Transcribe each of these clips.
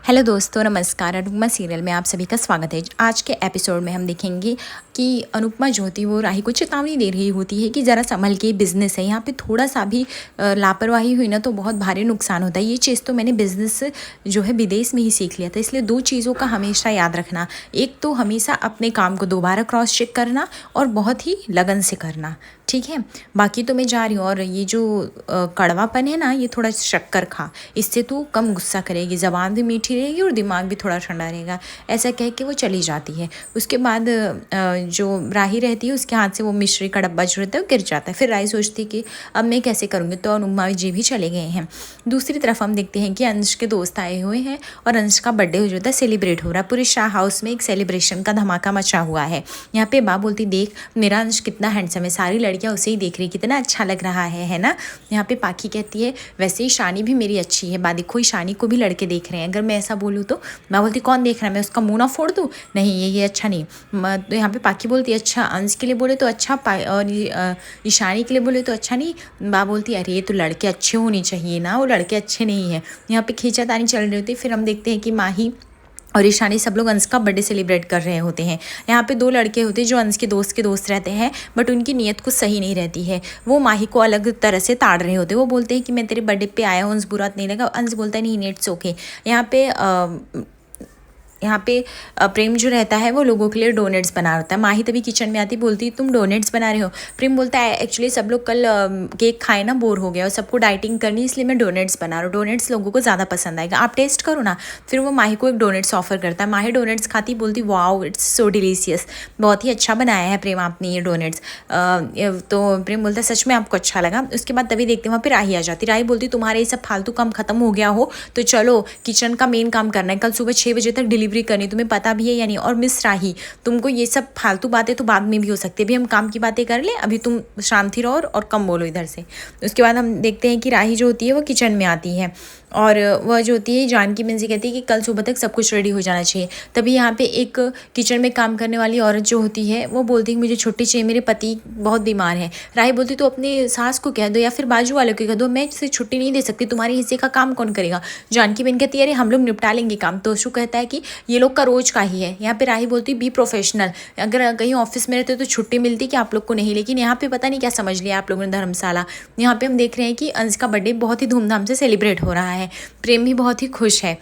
Hello दोस्तों, नमस्कार। Anupama serial में आप सभी का स्वागत है। आज के एपिसोड में हम देखेंगे कि अनुपमा जो होती है वो राही को चेतावनी दे रही होती है कि ज़रा संभल के, बिजनेस है, यहाँ पे थोड़ा सा भी लापरवाही हुई ना तो बहुत भारी नुकसान होता है। ये चीज़ तो मैंने बिजनेस जो है विदेश में ही सीख लिया था, इसलिए दो चीज़ों का हमेशा याद रखना। एक तो हमेशा अपने काम को दोबारा क्रॉस चेक करना और बहुत ही लगन से करना, ठीक है। बाकी तो मैं जा रही हूँ। और ये जो कड़वापन है ना, ये थोड़ा शक्कर खा, इससे तू कम गुस्सा करेगी, ज़बान भी मीठी रहेगी और दिमाग भी थोड़ा ठंडा रहेगा। ऐसा कह के वो चली जाती है। उसके बाद जो राही रहती है उसके हाथ से वो मिश्री का डब्बा जो रहता है वो गिर जाता है। फिर राही सोचती है कि अब मैं कैसे करूँगी, तो अनुपमा जी भी चले गए हैं। दूसरी तरफ हम देखते हैं कि अंश के दोस्त आए हुए हैं और अंश का बर्थडे हो जाता है, सेलिब्रेट हो रहा है। पूरे शाह हाउस में एक सेलिब्रेशन का धमाका मचा हुआ है। यहाँ पे बा बोलती, देख मेरा अंश कितना हैंडसम है, सारी लड़कियाँ उसे ही देख रही, कितना अच्छा लग रहा है ना। यहाँ पे पाखी कहती है, वैसे ही शानी भी मेरी अच्छी है, बा देखो शानी को भी लड़के देख रहे हैं। अगर मैं ऐसा बोलूँ तो मैं बोलती, कौन देख रहा है, मैं उसका मुंह ना फोड़ दूँ? नहीं, ये अच्छा नहीं। तो यहाँ पे पाखी बोलती, अच्छा अंश के लिए बोले तो अच्छा, और ईशानी के लिए बोले तो अच्छा नहीं। बा बोलती, अरे ये तो लड़के अच्छे होने चाहिए ना, वो लड़के अच्छे नहीं है। यहाँ पे खींचातानी चल रही होती है। फिर हम देखते हैं कि माही और ईशानी सब लोग अंश का बर्थडे सेलिब्रेट कर रहे होते हैं। यहाँ पे दो लड़के होते हैं जो अंश के दोस्त रहते हैं, बट उनकी नीयत कुछ सही नहीं रहती है। वो माही को अलग तरह से ताड़ रहे होते हैं। वो बोलते हैं कि मैं तेरे बर्थडे पे आया हूँ, अंश बुरा नहीं लगा। अंश बोलता है, नहीं इट्स ओके। यहाँ पे प्रेम जो रहता है वो लोगों के लिए डोनेट्स बना रहा होता है। माही तभी किचन में आती, बोलती तुम डोनेट्स बना रहे हो? प्रेम बोलता है, एक्चुअली सब लोग कल केक खाए ना, बोर हो गया और सबको डाइटिंग करनी, इसलिए मैं डोनेट्स बना रहा हूँ। डोनेट्स लोगों को ज़्यादा पसंद आएगा, आप टेस्ट करो ना। फिर वो माही को एक डोनेट्स ऑफर करता है। माही डोनेट्स खाती, बोलती वाओ इट्स सो डिलीशियस, बहुत ही अच्छा बनाया है प्रेम आपने ये डोनेट्स। तो प्रेम बोलता है, सच में आपको अच्छा लगा? उसके बाद तभी देखते हैं वहाँ पर राही आ जाती। राही बोलती, तुम्हारे ये सब फालतू काम खत्म हो गया हो तो चलो किचन का मेन काम करना है, कल सुबह 6 बजे तक डिलीवरी करनी, तुम्हें पता भी है या नहीं? और मिस राही, तुमको ये सब फालतू बातें तो बाद में भी हो सकती है, अभी हम काम की बातें कर ले, अभी तुम शांति रहो और कम बोलो इधर से। उसके बाद हम देखते हैं कि राही जो होती है वो किचन में आती है और वह जो होती है जानकी बहन से कहती है कि कल सुबह तक सब कुछ रेडी हो जाना चाहिए। तभी यहाँ पे एक किचन में काम करने वाली औरत जो होती है वो बोलती है कि मुझे छुट्टी चाहिए, मेरे पति बहुत बीमार है। राही बोलती, तो अपने सास को कह दो या फिर बाजू वाले को कह दो, मैं इसे छुट्टी नहीं दे सकती, तुम्हारे हिस्से का काम कौन करेगा? जानकी बहन कहती है, अरे हम लोग निपटा लेंगे काम। तो शु कहता है कि ये लोग का रोज का ही है। यहाँ पे राही बोलती, बी प्रोफेशनल, अगर कहीं ऑफिस में रहते तो छुट्टी मिलती कि आप लोग को नहीं, लेकिन यहाँ पे पता नहीं क्या समझ लिया आप लोगों ने धर्मशाला। यहाँ पे हम देख रहे हैं कि अंश का बर्थडे बहुत ही धूमधाम से सेलिब्रेट हो रहा है। प्रेम भी बहुत ही खुश है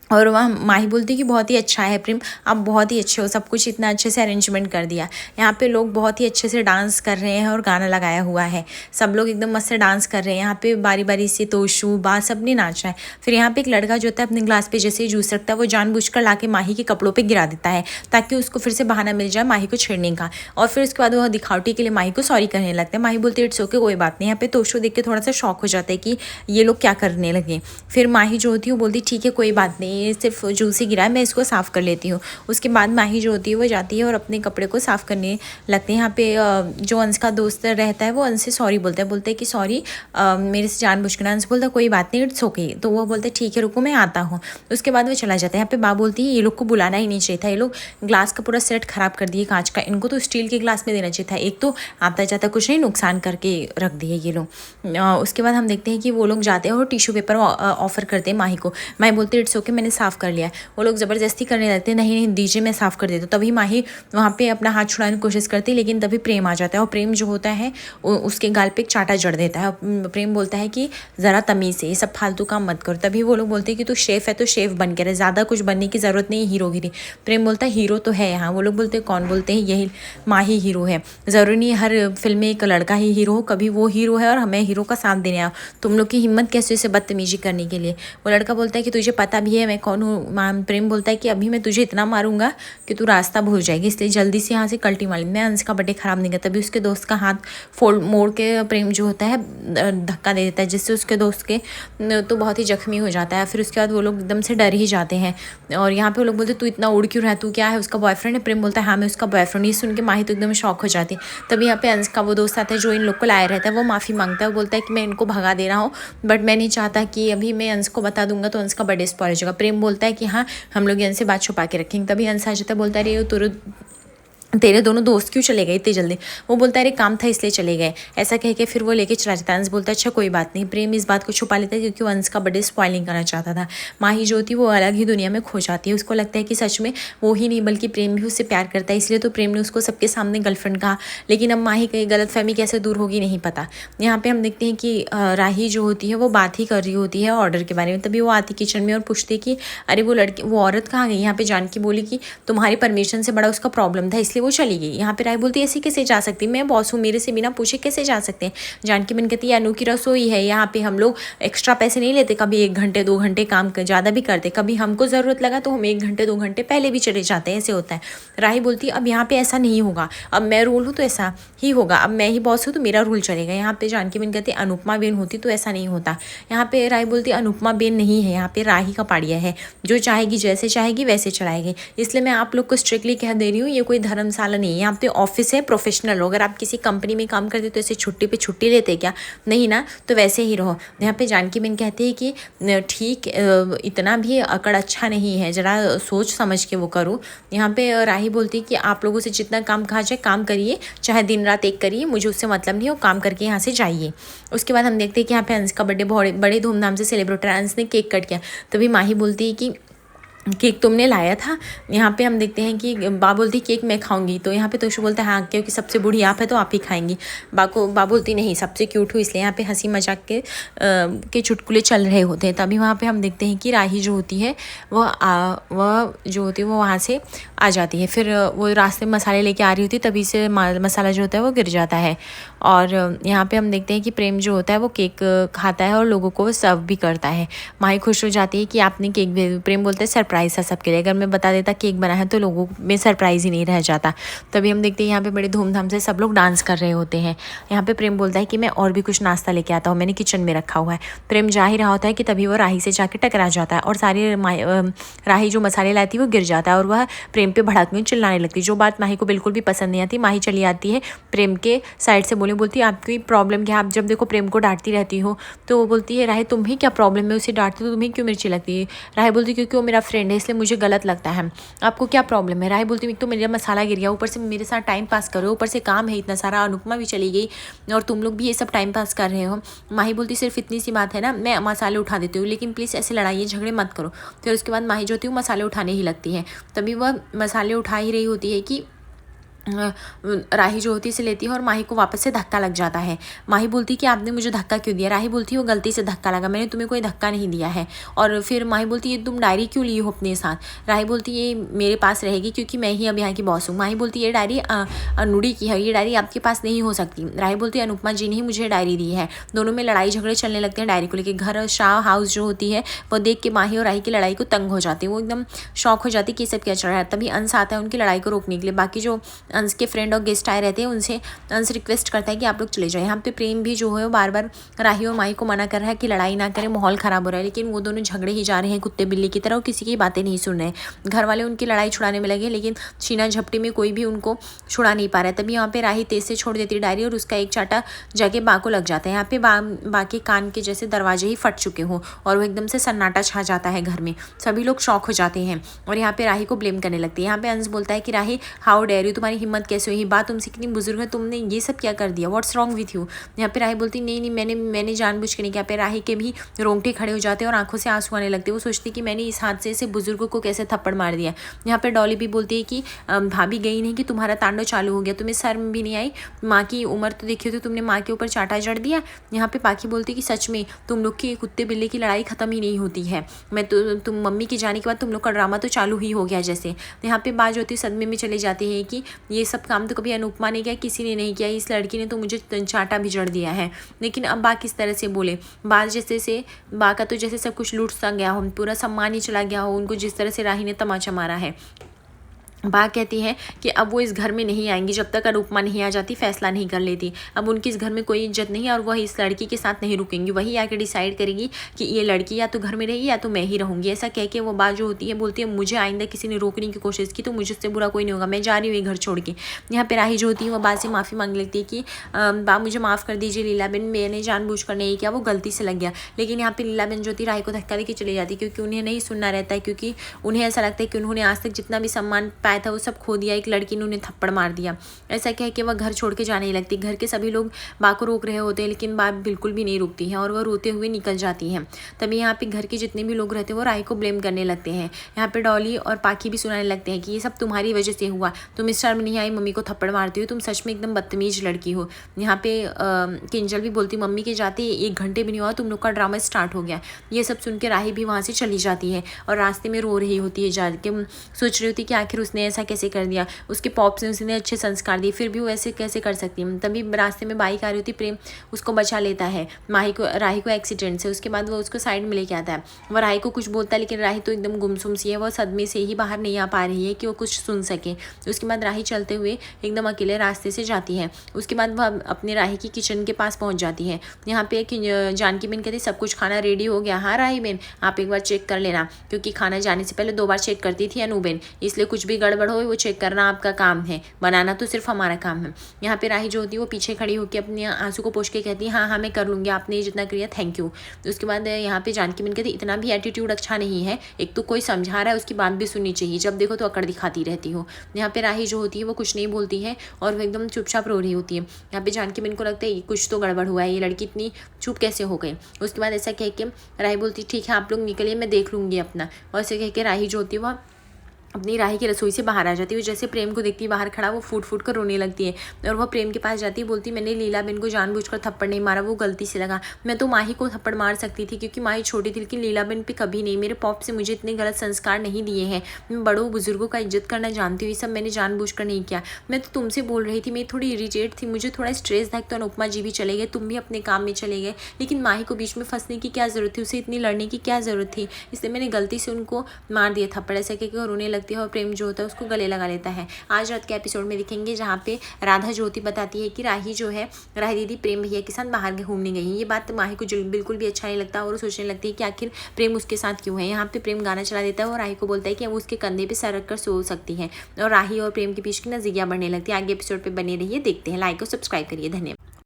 और वह माही बोलती कि बहुत ही अच्छा है प्रेम, आप बहुत ही अच्छे हो, सब कुछ इतना अच्छे से अरेंजमेंट कर दिया। यहाँ पे लोग बहुत ही अच्छे से डांस कर रहे हैं और गाना लगाया हुआ है, सब लोग एकदम मस्त से डांस कर रहे हैं। यहाँ पे बारी बारी से तोशु बा सब ने नाचा है। फिर यहाँ पे एक लड़का जो होता है अपने ग्लास पे जैसे ही जूस रखता है वो जानबूझकर लाके माही के कपड़ों पर गिरा देता है ताकि उसको फिर से बहाना मिल जाए माही को छेड़ने का। और फिर उसके बाद वह दिखावटी के लिए माही को सॉरी करने लगता है। माही बोलती है, इट्स ओके, कोई बात नहीं। यहाँ पे तोशु देख के थोड़ा सा शॉक हो जाता है कि ये लोग क्या करने लगे। फिर माही जो होती है वो बोलती, ठीक है कोई बात नहीं, ये सिर्फ जूस ही गिरा है, मैं इसको साफ़ कर लेती हूँ। उसके बाद माही जो होती है वो जाती है और अपने कपड़े को साफ़ करने लगते हैं। यहाँ पे जो अंश का दोस्त रहता है वो अंश से सॉरी बोलते हैं कि सॉरी मेरे से जानबूझकर। अंश बोलता है कोई बात नहीं, इट्स ओके। तो वो बोलते हैं ठीक है रुको मैं आता हूँ। उसके बाद वो चला जाता है। यहाँ पे बा बोलती है, ये लोग को बुलाना ही नहीं चाहिए था, ये लोग ग्लास का पूरा सेट ख़राब कर दिए कांच का, इनको तो स्टील के ग्लास में देना चाहिए था, एक तो आता जाता कुछ नहीं नुकसान करके रख दिए ये लोग। उसके बाद हम देखते हैं कि वो लोग जाते हैं और टिश्यू पेपर ऑफर करते हैं माही को। माही बोलती है, इट्स ओके मैंने साफ़ कर लिया। वो लोग ज़बरदस्ती करने लगते हैं, नहीं नहीं दीजिए मैं साफ़ कर देता हूँ। तभी माही वहाँ पे अपना हाथ छुड़ाने की कोशिश करती है, लेकिन तभी प्रेम आ जाता है और प्रेम जो होता है उसके गाल पे एक चाटा जड़ देता है। प्रेम बोलता है कि ज़रा तमीज़ से ये सब फालतू काम मत करो। तभी वो लोग बोलते हैं कि तू शेफ़ है तो शेफ़ बन के रहे, ज़्यादा कुछ बनने की ज़रूरत नहीं, हीरोगिरी। प्रेम बोलता है हीरो तो है यहाँ। वो लोग बोलते हैं कौन? बोलते हैं यही माही हीरो है। ज़रूरी नहीं हर फिल्म में एक लड़का ही हीरो हो, कभी वो हीरो है और हमें हीरो का साथ देने आओ। तुम लोग की हिम्मत कैसे उसे बदतमीजी करने के लिए? वो लड़का बोलता है कि तुझे पता भी है मैं कौन हूँ। प्रेम बोलता है कि अभी मैं तुझे इतना मारूंगा कि तू रास्ता भूल जाएगी, इसलिए जल्दी से यहाँ से कल्टी मार। मैं अंश का बर्थडे ख़राब नहीं करता। तभी उसके दोस्त का हाथ मोड़ के प्रेम जो होता है धक्का दे देता है, जिससे उसके दोस्त के तो बहुत ही जख्मी हो जाता है। फिर उसके बाद वो लोग एकदम से डर ही जाते हैं और यहाँ पे वो लोग बोलते तू इतना उड़ क्यों रहा है, तू क्या है उसका बॉयफ्रेंड है? प्रेम बोलता है हाँ मैं उसका बॉयफ्रेंड। ये सुन के माही तो एकदम शॉक हो जाती है। तभी यहाँ पे अंश का वो दोस्त आता है जो इन लोग को लाया रहता है, वो माफ़ी मांगता है, वो बोलता है कि मैं इनको भगा दे रहा हूँ बट मैं नहीं चाहता कि अभी मैं अंश को बता दूंगा तो अंश का बर्थडे स्पॉइल हो जाएगा। प्रेम बोलता है कि हाँ हम लोग अंश से बात छुपा के रखेंगे। तभी अंश आ जाता है, बोलता है अरे तेरे दोनों दोस्त क्यों चले गए इतनी जल्दी? वो बोलता है अरे काम था इसलिए चले गए। ऐसा कह के फिर वो लेके चला जाता है। अंश बोलता है अच्छा कोई बात नहीं। प्रेम इस बात को छुपा लेता है क्योंकि वो अंश का बर्थडे स्पॉइल नहीं करना चाहता था। माही जो होती है वो अलग ही दुनिया में खो जाती है। उसको लगता है कि सच में वो ही नहीं बल्कि प्रेम भी उससे प्यार करता है, इसलिए तो प्रेम ने उसको सबके सामने गर्लफ्रेंड कहा। लेकिन अब माही की गलतफहमी कैसे दूर होगी नहीं पता। यहाँ पे हम देखते हैं कि राही जो होती है वो बात ही कर रही होती है ऑर्डर के बारे में। तभी वो आती किचन में और पूछती है कि अरे वो औरत कहाँ गई? यहाँ पे जानकी बोली कि तुम्हारी परमिशन से बड़ा उसका प्रॉब्लम था इसलिए वो चली गई। यहाँ पे राय बोलती है ऐसे कैसे जा सकती, मैं बॉस हूँ, मेरे से बिना पूछे कैसे जा सकते हैं? जानकी बन कहती है अनु की रसोई है, यहाँ पे हम लोग एक्स्ट्रा पैसे नहीं लेते, कभी 1 घंटे 2 घंटे काम ज़्यादा भी करते, कभी हमको ज़रूरत लगा तो हम 1 घंटे 2 घंटे पहले भी चले जाते हैं, ऐसे होता है। राही बोलती है अब यहाँ पे ऐसा नहीं होगा, अब मैं रूल हूँ तो ऐसा ही होगा, अब मैं ही बॉस हूँ तो मेरा रूल चलेगा। यहाँ पे जानकी बन कहती है अनुपमा बेन होती तो ऐसा नहीं होता। यहाँ पे राय बोलती है अनुपमा बेन नहीं है, यहाँ पे राही का पाड़िया है, जो चाहेगी जैसे चाहेगी वैसे चलाएगी। इसलिए मैं आप लोग को स्ट्रिक्टली कह दे रही हूँ ये कोई धर्मशाला नहीं है, यहाँ पे ऑफिस है, प्रोफेशनल हो। अगर आप किसी कंपनी में काम करते तो ऐसे छुट्टी पे छुट्टी लेते क्या? नहीं ना, तो वैसे ही रहो। यहाँ पे जानकी बेन कहती है कि ठीक इतना भी अकड़ अच्छा नहीं है, ज़रा सोच समझ के वो करो। यहाँ पे राही बोलती है कि आप लोगों से जितना काम कहा जाए काम करिए, चाहे दिन रात एक करिए, मुझे उससे मतलब नहीं हो, काम करके यहाँ से जाइए। उसके बाद हम देखते हैं कि यहाँ पे अंश का बर्थडे बड़े धूमधाम से सेलिब्रेट है। अंश ने केक कट किया। तभी माही बोलती है कि केक तुमने लाया था। यहाँ पे हम देखते हैं कि बा बोलती केक मैं खाऊंगी, तो यहाँ पे तोशु बोलता है हाँ क्योंकि सबसे बूढ़ी आप है तो आप ही खाएंगी। बा बोलती नहीं सबसे क्यूट हूँ इसलिए। यहाँ पे हंसी मजाक के चुटकुले चल रहे होते हैं। तभी वहाँ पे हम देखते हैं कि राही जो होती है वह जो होती है वो वहाँ से आ जाती है। फिर वो रास्ते में मसाले लेके आ रही होती है, तभी से मसाला जो होता है वो गिर जाता है। और यहाँ पे हम देखते हैं कि प्रेम जो होता है वो केक खाता है और लोगों को सर्व भी करता है। माही खुश हो जाती है कि आपने केक भेज। प्रेम बोलते हैं सरप्राइज़ था सबके लिए, अगर मैं बता देता केक बना है तो लोगों में सरप्राइज़ ही नहीं रह जाता। तभी हम देखते हैं यहाँ पे बड़े धूमधाम से सब लोग डांस कर रहे होते हैं। यहाँ पे प्रेम बोलता है कि मैं और भी कुछ नाश्ता लेके आता हूँ, मैंने किचन में रखा हुआ है। प्रेम जा ही रहा होता है कि तभी वो राही से जाके टकरा जाता है और सारी राही जो मसाले लाती है वो गिर जाता है और वह प्रेम पे भड़क में चिल्लाने लगती है, जो बात माही को बिल्कुल भी पसंद नहीं आती। माही चली आती है प्रेम के साइड से बोलती है आपकी प्रॉब्लम क्या? आप जब देखो प्रेम को डांटती रहती हो। तो वो बोलती है राही तुम्हें क्या प्रॉब्लम है, उसे डांटती तो तुम्हें क्यों मिर्ची लगती है? राही बोलती क्योंकि वो मेरा फ्रेंड है इसलिए मुझे गलत लगता है। आपको क्या प्रॉब्लम है? राही बोलती है तो मेरा मसाला गिर गया, ऊपर से मेरे साथ टाइम पास करो, ऊपर से काम है इतना सारा, अनुपमा भी चली गई और तुम लोग भी ये सब टाइम पास कर रहे हो। माही बोलती सिर्फ इतनी सी बात है ना, मैं मसाले उठा देती हूँ, लेकिन प्लीज़ ऐसे लड़ाई झगड़े मत करो। फिर उसके बाद माही जो होती है वो मसाले उठाने ही लगती है। तभी वह मसाले उठा ही रही होती है कि राही जो होती है इसे लेती है और माही को वापस से धक्का लग जाता है। माही बोलती है कि आपने मुझे धक्का क्यों दिया? राही बोलती है वो गलती से धक्का लगा, मैंने तुम्हें कोई धक्का नहीं दिया है। और फिर माही बोलती है तुम डायरी क्यों ली हो अपने साथ? राही बोलती है ये मेरे पास रहेगी क्योंकि मैं ही अब यहाँ की बॉस हूँ। माही बोलती है ये डायरी अनुड़ी की है, ये डायरी आपके पास नहीं हो सकती। राही बोलती है अनुपमा जी ने ही मुझे डायरी दी है। दोनों में लड़ाई झगड़े चलने लगते हैं डायरी को लेकर। घर शाह हाउस जो होती है वो देख के माही और राही की लड़ाई को तंग हो जाती है, वो एकदम शौक हो जाती है कि सब क्या चल रहा है। तभी अंश आता है उनकी लड़ाई को रोकने के लिए। बाकी जो अंश के फ्रेंड और गेस्ट आए रहते हैं उनसे अंश रिक्वेस्ट करता है कि आप लोग चले जाओ। यहाँ पे प्रेम भी जो है वो बार बार राही और माही को मना कर रहा है कि लड़ाई ना करें, माहौल ख़राब हो रहा है, लेकिन वो दोनों झगड़े ही जा रहे हैं कुत्ते बिल्ली की तरह और किसी की बातें नहीं सुन रहे। घर वाले उनकी लड़ाई छुड़ाने में लगे लेकिन छीना झपटी में कोई भी उनको छुड़ा नहीं पा रहा है। तभी यहाँ पे राही तेज से छोड़ देती है डायरी और उसका एक चाटा जाके बा को लग जाता है। यहाँ पे बा के कान के जैसे दरवाजे ही फट चुके हों और वो एकदम से सन्नाटा छा जाता है घर में। सभी लोग शॉक हो जाते हैं और यहाँ पे राही को ब्लेम करने लगती है। यहाँ पे अंश बोलता है कि राही हाउ डेयर यू, तुम्हारी हिम्मत कैसे हुई? बात तुमसे कितनी बुजुर्ग है, तुमने ये सब क्या कर दिया? What's wrong with you? यहाँ पे राही बोलती नहीं मैंने जानबूझ के नहीं किया। पे राही के भी रोंगटे खड़े हो जाते हैं और आंखों से आंसू आने लगते हैं। वो सोचती कि मैंने इस हादसे से बुजुर्गों को कैसे थप्पड़ मार दिया। यहाँ पे डॉली भी बोलती है कि भाभी गई नहीं कि तुम्हारा तांडव चालू हो गया, तुम्हें शर्म भी नहीं आई? माँ की उम्र तो देखी तो तुमने माँ के ऊपर चाटा जड़ दिया। यहाँ पे पाखी बोलती कि सच में तुम लोग की कुत्ते बिल्ली की लड़ाई खत्म ही नहीं होती है। मैं तो तुम मम्मी के जाने के बाद तुम लोग का ड्रामा तो चालू ही हो गया जैसे। यहाँ पे बाज होती सदमे में चले जाती है कि ये सब काम तो कभी अनुपमा ने किया, किसी ने नहीं किया, इस लड़की ने तो मुझे चाटा भी जड़ दिया है। लेकिन अब बा किस तरह से बोले? बाज जैसे से बा का तो जैसे सब कुछ लूट सा गया हो, पूरा सम्मान ही चला गया हो उनको, जिस तरह से राही ने तमाचा मारा है। बा कहती है कि अब वो इस घर में नहीं आएंगी जब तक अनुपमा नहीं आ जाती, फैसला नहीं कर लेती। अब उनकी इस घर में कोई इज्जत नहीं है और वह इस लड़की के साथ नहीं रुकेंगी। वही आके डिसाइड करेगी कि ये लड़की या तो घर में रहेगी या तो मैं ही रहूँगी। ऐसा कह के वो बा जो होती है बोलती है मुझे आइंदा किसी ने रोकने की कोशिश की तो मुझसे बुरा कोई नहीं होगा, मैं जा रही हूँ ये घर छोड़ के। यहाँ पे राही जो होती है वो बा से माफ़ी मांग लेती है कि बा मुझे माफ़ कर दीजिए लीलाबेन, मैंने जानबूझ कर नहीं किया, वो गलती से लग गया। लेकिन यहाँ पे लीलाबेन जो होती है राही को धक्का देके चली जाती है क्योंकि उन्हें नहीं सुनना रहता है, क्योंकि उन्हें ऐसा लगता है कि उन्होंने आज तक जितना भी सम्मान पाया था वो सब खो दिया, एक लड़की ने उन्हें थप्पड़ मार दिया। ऐसा कह के वह घर छोड़ के जाने लगती। घर के सभी लोग माँ को रोक रहे होते हैं, लेकिन माँ बिल्कुल भी नहीं रुकती है और वह रोते हुए निकल जाती है। तभी यहाँ पे घर के जितने भी लोग रहते हैं वो राही को ब्लेम करने लगते हैं। यहाँ पे डॉली और पाखी भी सुनाने लगते हैं कि ये सब तुम्हारी वजह से हुआ, तुम इस शर्म नहीं आई मम्मी को थप्पड़ मारती हो, तुम सच में एकदम बदतमीज लड़की हो। यहाँ पे किंजल भी बोलती मम्मी के जाते 1 घंटे भी नहीं हुआ तुम लोग का ड्रामा स्टार्ट हो गया। ये सब सुन के राही भी वहाँ से चली जाती है और रास्ते में रो रही होती है, जा के सोच रही होती कि आखिर उसने ऐसा कैसे कर दिया। उसके पॉप्स ने उसने अच्छे संस्कार दिए, फिर भी वो ऐसे कैसे कर सकती है। तभी रास्ते में बाइक आ रही होती, प्रेम उसको बचा लेता है राही को एक्सीडेंट से। उसके बाद वो उसको साइड में लेके आता है। वह राही को कुछ बोलता है, लेकिन राही तो एकदम गुमसुम सी है, वह सदमे से ही बाहर नहीं आ पा रही है कि वो कुछ सुन सके। उसके बाद राही चलते हुए एकदम अकेले रास्ते से जाती है। उसके बाद वह अपने राही की किचन के पास पहुंच जाती है। यहाँ पे जानकी बेन कहती सब कुछ खाना रेडी हो गया। हाँ राही बेन, आप एक बार चेक कर लेना, क्योंकि खाना जाने से पहले 2 बार चेक करती थी अनु बेन, इसलिए कुछ भी गड़बड़ हो वो चेक करना आपका काम है, बनाना तो सिर्फ हमारा काम है। यहाँ पे राही जो होती है वो पीछे खड़ी होकर अपने आंसू को पोंछ के कहती है हाँ मैं कर लूँगी, आपने जितना किया थैंक यू। उसके बाद यहाँ पे जानकी बेन कहती इतना भी एटीट्यूड अच्छा नहीं है, एक तो कोई समझा रहा है उसकी बात भी सुननी चाहिए, जब देखो तो अकड़ दिखाती रहती हो। यहाँ पे राही जो होती है वो कुछ नहीं बोलती है और वो एकदम चुपचाप रो रही होती है। यहाँ पे जानकी बेन को लगता है कुछ तो गड़बड़ हुआ है, ये लड़की इतनी चुप कैसे हो गई। उसके बाद ऐसा कह के राही बोलती ठीक है आप लोग निकलिए मैं देख लूँगी अपना। और ऐसे कह के राही जो होती है वह अपनी राही की रसोई से बाहर आ जाती है। जैसे प्रेम को देखती है बाहर खड़ा, वो फूट फूट कर रोने लगती है और वह प्रेम के पास जाती है, बोलती मैंने लीला बेन को जानबूझकर थप्पड़ नहीं मारा, वो गलती से लगा, मैं तो माही को थप्पड़ मार सकती थी क्योंकि माही छोटी थी, लेकिन लीला बेन पे कभी नहीं। मेरे पॉप से मुझे इतने गलत संस्कार नहीं दिए हैं, मैं बड़ों बुजुर्गों का इज्जत करना जानती हूँ, ये सब मैंने जानबूझकर नहीं किया। मैं तो तुमसे बोल रही थी, मैं थोड़ी इरिटेट थी, मुझे थोड़ा स्ट्रेस था। तो अनुपमा जी भी चले गए, तुम भी अपने काम में चले गए, लेकिन माही को बीच में फंसने की क्या ज़रूरत थी, उसे इतनी लड़ने की क्या ज़रूरत थी, इसलिए मैंने गलती से उनको मार दिया थप्पड़। ऐसा कहकर रोने लगती है और प्रेम जो होता है उसको गले लगा लेता है। आज रात के एपिसोड में दिखेंगे जहाँ पे राधा ज्योति बताती है कि राही जो है, राही दीदी प्रेम भैया के साथ बाहर घूमने गई है। ये बात माही को बिल्कुल भी अच्छा नहीं लगता और सोचने लगती है कि आखिर प्रेम उसके साथ क्यों है। यहाँ पे प्रेम गाना चला देता है और राही को बोलता है कि अब उसके कंधे पे सर रख कर सो सकती है और राही और प्रेम के बीच की नज़रिया बढ़ने लगती है। आगे एपिसोड पर बने रहिए, देखते हैं, लाइक और सब्सक्राइब करिए, धन्यवाद।